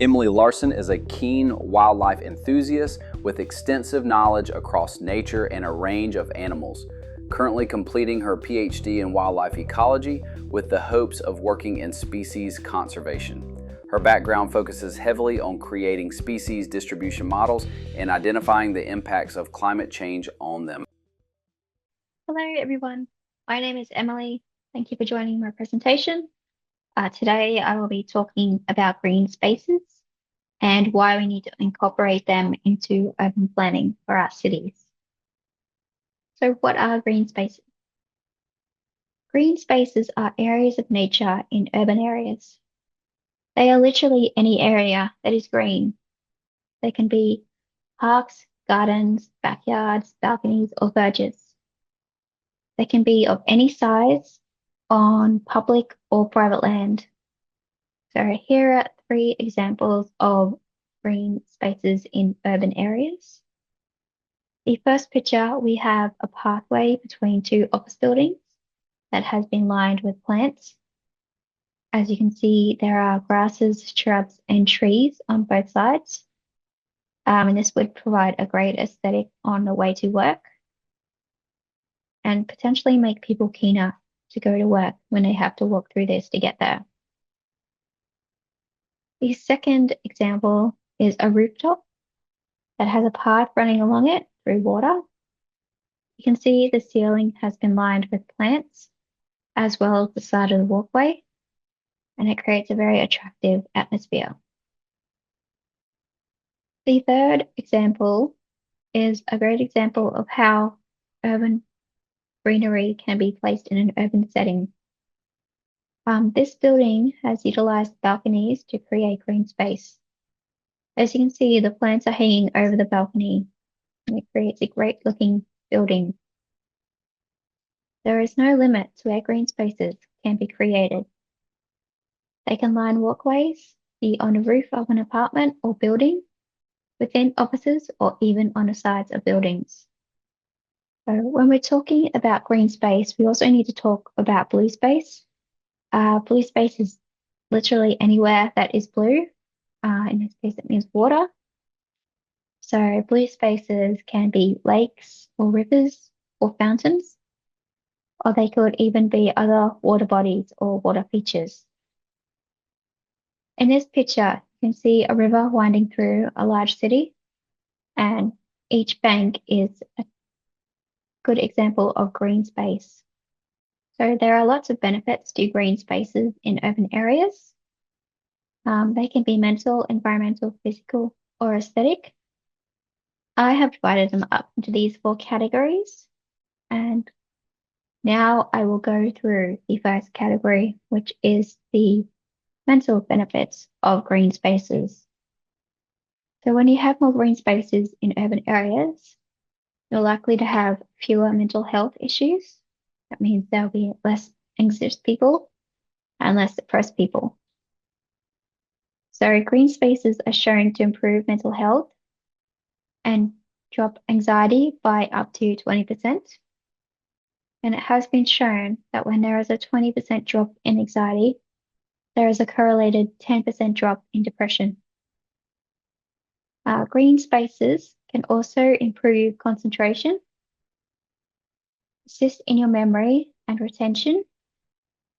Emily Larsen is a keen wildlife enthusiast with extensive knowledge across nature and a range of animals, currently completing her PhD in wildlife ecology with the hopes of working in species conservation. Her background focuses heavily on creating species distribution models and identifying the impacts of climate change on them. Hello, everyone. My name is Emily. Thank you for joining my presentation. Today, I will be talking about green spaces and why we need to incorporate them into urban planning for our cities. So what are green spaces? Green spaces are areas of nature in urban areas. They are literally any area that is green. They can be parks, gardens, backyards, balconies, or verges. They can be of any size on public or private land. So here are 3 examples of green spaces in urban areas. The first picture, we have a pathway between 2 office buildings that has been lined with plants. As you can see, there are grasses, shrubs, and trees on both sides. And this would provide a great aesthetic on the way to work and potentially make people keener to go to work when they have to walk through this to get there. The second example is a rooftop that has a path running along it through water. You can see the ceiling has been lined with plants as well as the side of the walkway, and it creates a very attractive atmosphere. The third example is a great example of how urban greenery can be placed in an urban setting. This building has utilized balconies to create green space. As you can see, the plants are hanging over the balcony, and it creates a great looking building. There is no limit to where green spaces can be created. They can line walkways, be on the roof of an apartment or building, within offices, or even on the sides of buildings. So when we're talking about green space, we also need to talk about blue space. Blue space is literally anywhere that is blue. In this case, it means water. So blue spaces can be lakes or rivers or fountains, or they could even be other water bodies or water features. In this picture, you can see a river winding through a large city, and each bank is a good example of green space. So there are lots of benefits to green spaces in urban areas. They can be mental, environmental, physical, or aesthetic. I have divided them up into these 4 categories, and now I will go through the first category, which is the mental benefits of green spaces. So when you have more green spaces in urban areas, you're likely to have fewer mental health issues. That means there'll be less anxious people and less depressed people. So green spaces are shown to improve mental health and drop anxiety by up to 20%. And it has been shown that when there is a 20% drop in anxiety, there is a correlated 10% drop in depression. Green spaces can also improve concentration, assist in your memory and retention,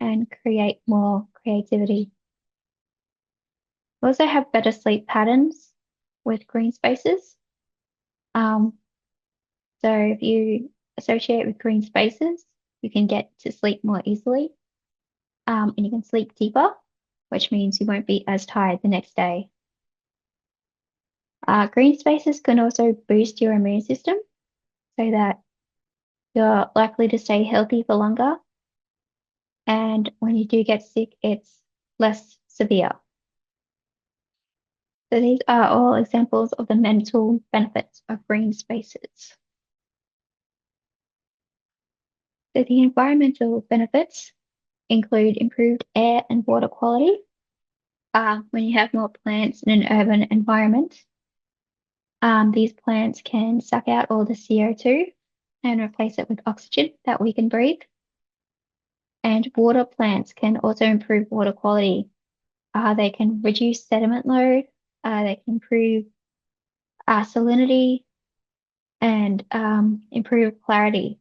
and create more creativity. We also have better sleep patterns with green spaces. So if you associate with green spaces, you can get to sleep more easily, and you can sleep deeper, which means you won't be as tired the next day. Green spaces can also boost your immune system so that you're likely to stay healthy for longer. And when you do get sick, it's less severe. So these are all examples of the mental benefits of green spaces. So the environmental benefits include improved air and water quality. When you have more plants in an urban environment, these plants can suck out all the CO2 and replace it with oxygen that we can breathe. And water plants can also improve water quality. They can reduce sediment load. They can improve salinity and improve clarity.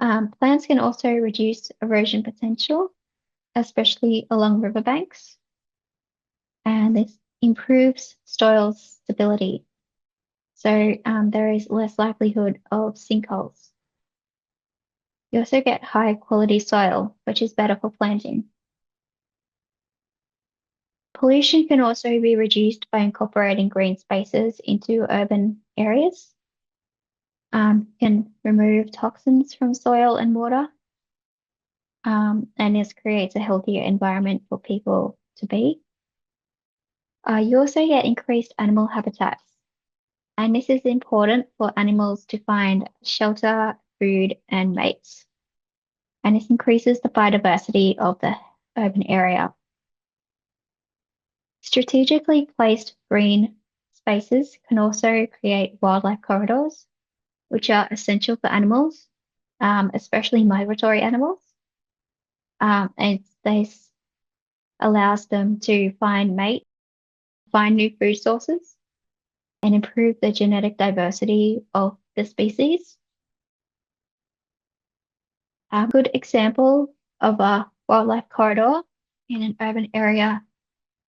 Plants can also reduce erosion potential, especially along riverbanks, and this improves soil stability. So there is less likelihood of sinkholes. You also get high quality soil, which is better for planting. Pollution can also be reduced by incorporating green spaces into urban areas. Can remove toxins from soil and water, and this creates a healthier environment for people to be. You also get increased animal habitats, and this is important for animals to find shelter, food, and mates. And this increases the biodiversity of the urban area. Strategically placed green spaces can also create wildlife corridors, which are essential for animals, especially migratory animals. And this allows them to find mates, find new food sources, and improve the genetic diversity of the species. A good example of a wildlife corridor in an urban area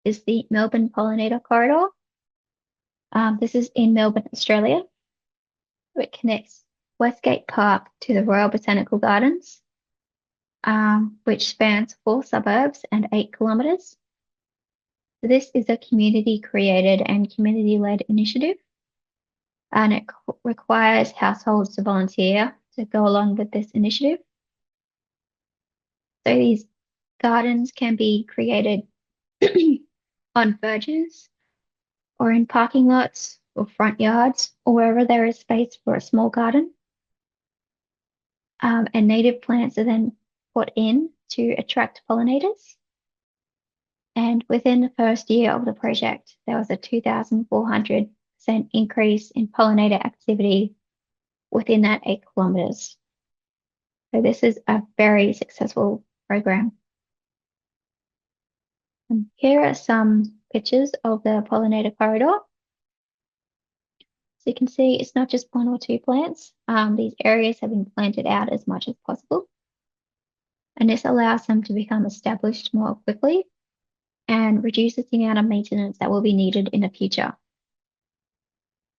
is the Melbourne Pollinator Corridor. This is in Melbourne, Australia. It connects Westgate Park to the Royal Botanical Gardens, which spans 4 suburbs and 8 kilometres. So this is a community-created and community-led initiative, and it requires households to volunteer to go along with this initiative. So these gardens can be created on verges or in parking lots or front yards or wherever there is space for a small garden. And native plants are then put in to attract pollinators. And within the first year of the project, there was a 2,400% increase in pollinator activity within that 8 kilometres. So this is a very successful program. And here are some pictures of the pollinator corridor. So you can see it's not just 1 or 2 plants. These areas have been planted out as much as possible. And this allows them to become established more quickly and reduces the amount of maintenance that will be needed in the future.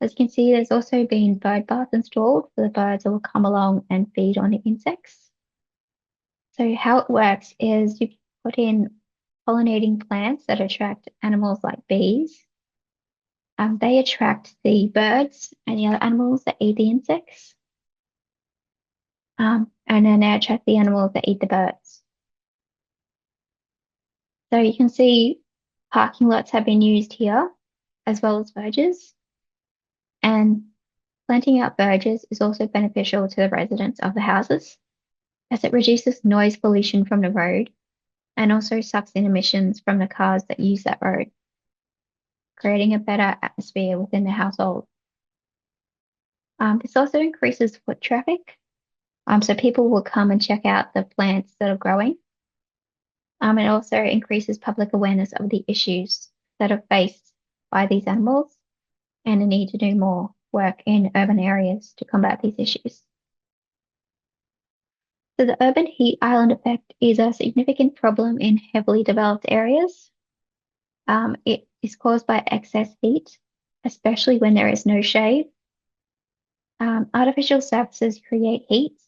As you can see, there's also been bird baths installed for the birds that will come along and feed on the insects. So how it works is you put in pollinating plants that attract animals like bees. They attract the birds and the other animals that eat the insects. And then they attract the animals that eat the birds. So you can see parking lots have been used here, as well as verges. And planting out verges is also beneficial to the residents of the houses, as it reduces noise pollution from the road and also sucks in emissions from the cars that use that road, creating a better atmosphere within the household. This also increases foot traffic, so people will come and check out the plants that are growing. It also increases public awareness of the issues that are faced by these animals and the need to do more work in urban areas to combat these issues. So the urban heat island effect is a significant problem in heavily developed areas. It is caused by excess heat, especially when there is no shade. Artificial surfaces create heat,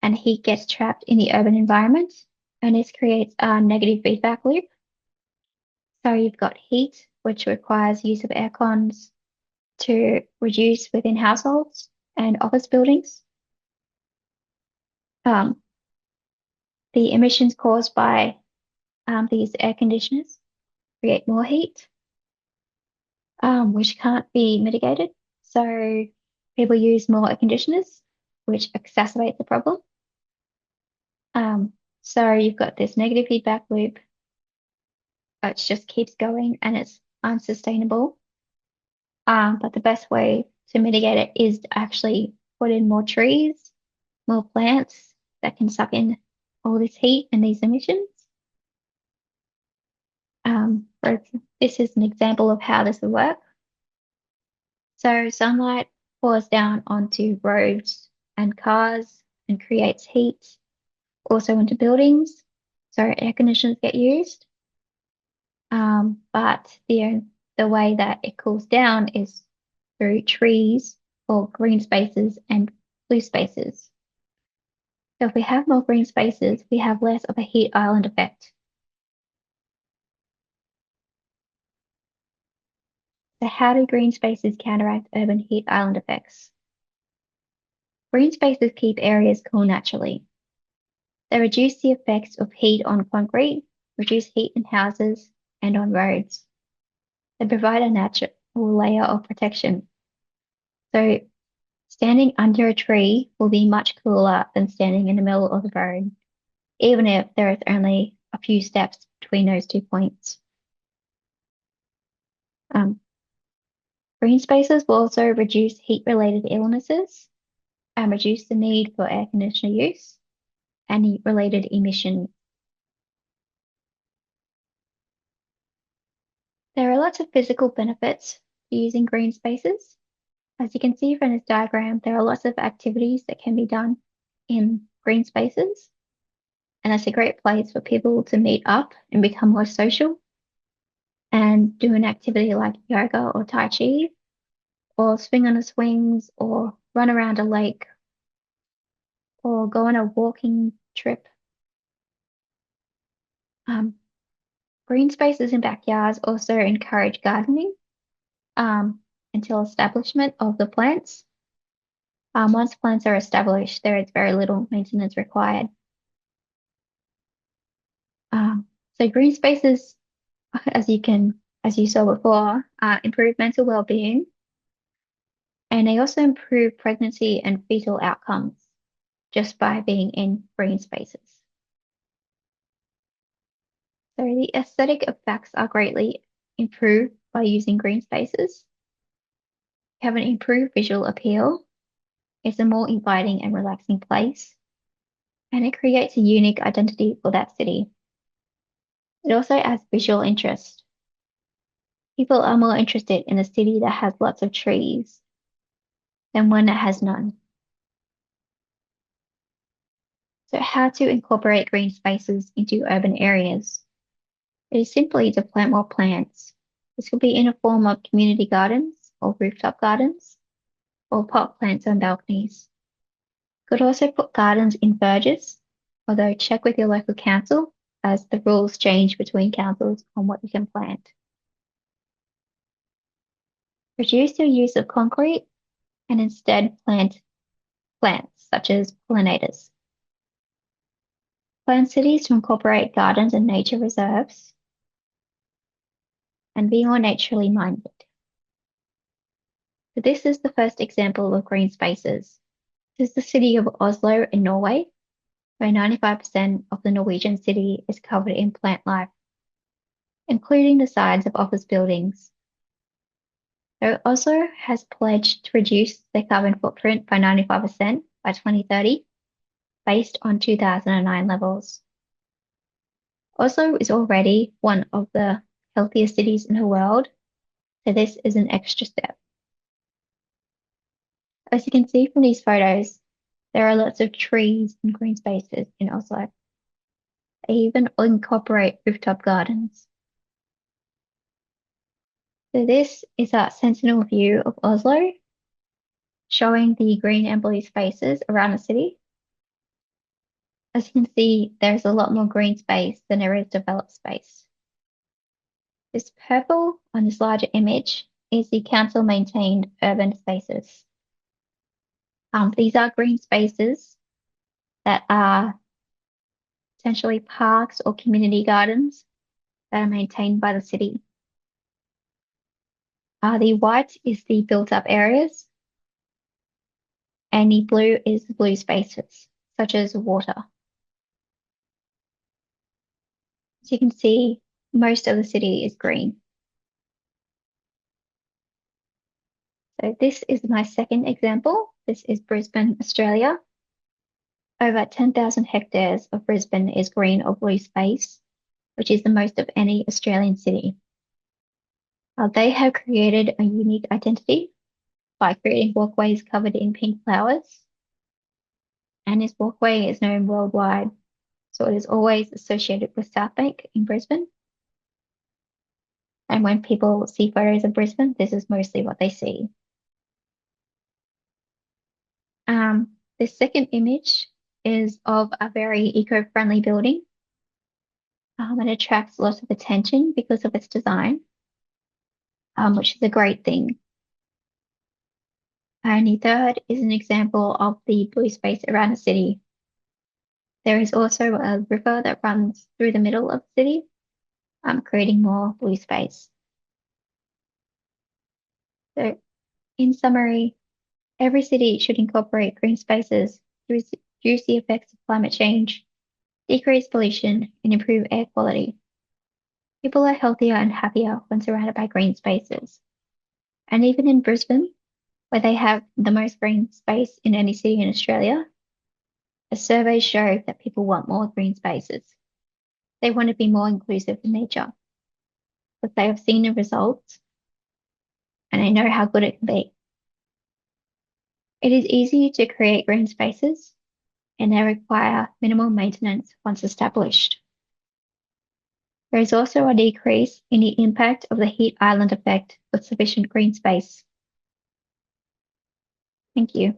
and heat gets trapped in the urban environment, and this creates a negative feedback loop. So you've got heat, which requires use of air cons to reduce within households and office buildings. The emissions caused by these air conditioners create more heat, which can't be mitigated. So people use more air conditioners, which exacerbates the problem. So you've got this negative feedback loop, which just keeps going and it's unsustainable. But the best way to mitigate it is to actually put in more trees, more plants that can suck in all this heat and these emissions. This is an example of how this will work. So sunlight pours down onto roads and cars and creates heat, also into buildings. So air conditioners get used. But the way that it cools down is through trees or green spaces and blue spaces. So if we have more green spaces, we have less of a heat island effect. So how do green spaces counteract urban heat island effects? Green spaces keep areas cool naturally. They reduce the effects of heat on concrete, reduce heat in houses and on roads. They provide a natural layer of protection. So standing under a tree will be much cooler than standing in the middle of the road, even if there is only a few steps between those 2 points. Green spaces will also reduce heat-related illnesses and reduce the need for air conditioner use and related emissions. There are lots of physical benefits to using green spaces. As you can see from this diagram, there are lots of activities that can be done in green spaces. And it's a great place for people to meet up and become more social and do an activity like yoga or Tai Chi, or swing on the swings, or run around a lake, or go on a walking trip. Green spaces in backyards also encourage gardening until establishment of the plants. Once plants are established, there is very little maintenance required. So green spaces, as you saw before, improve mental well-being, and they also improve pregnancy and fetal outcomes just by being in green spaces. So the aesthetic effects are greatly improved by using green spaces. Have an improved visual appeal. It's a more inviting and relaxing place, and it creates a unique identity for that city. It also adds visual interest. People are more interested in a city that has lots of trees than one that has none. So how to incorporate green spaces into urban areas? It is simply to plant more plants. This could be in a form of community gardens or rooftop gardens or pot plants on balconies. Could also put gardens in verges, although check with your local council as the rules change between councils on what you can plant. Reduce your use of concrete and instead plant plants such as pollinators. Plan cities to incorporate gardens and nature reserves and be more naturally minded. So this is the first example of green spaces. This is the city of Oslo in Norway, where 95% of the Norwegian city is covered in plant life, including the sides of office buildings. So Oslo has pledged to reduce their carbon footprint by 95% by 2030, based on 2009 levels. Oslo is already one of the healthiest cities in the world, so this is an extra step. As you can see from these photos, there are lots of trees and green spaces in Oslo. They even incorporate rooftop gardens. So this is a sentinel view of Oslo, showing the green and blue spaces around the city. As you can see, there's a lot more green space than there is developed space. This purple on this larger image is the council-maintained urban spaces. These are green spaces that are essentially parks or community gardens that are maintained by the city. The white is the built-up areas, and the blue is the blue spaces, such as water. As you can see, most of the city is green. So this is my second example. This is Brisbane, Australia. Over 10,000 hectares of Brisbane is green or blue space, which is the most of any Australian city. They have created a unique identity by creating walkways covered in pink flowers. And this walkway is known worldwide, so it is always associated with South Bank in Brisbane. And when people see photos of Brisbane, this is mostly what they see. The second image is of a very eco-friendly building. It attracts lots of attention because of its design, which is a great thing. And the third is an example of the blue space around the city. There is also a river that runs through the middle of the city, creating more blue space. So, in summary, every city should incorporate green spaces to reduce the effects of climate change, decrease pollution, and improve air quality. People are healthier and happier when surrounded by green spaces. And even in Brisbane, where they have the most green space in any city in Australia, a survey showed that people want more green spaces. They want to be more inclusive in nature. But they have seen the results and they know how good it can be. It is easy to create green spaces and they require minimal maintenance once established. There is also a decrease in the impact of the heat island effect with sufficient green space. Thank you.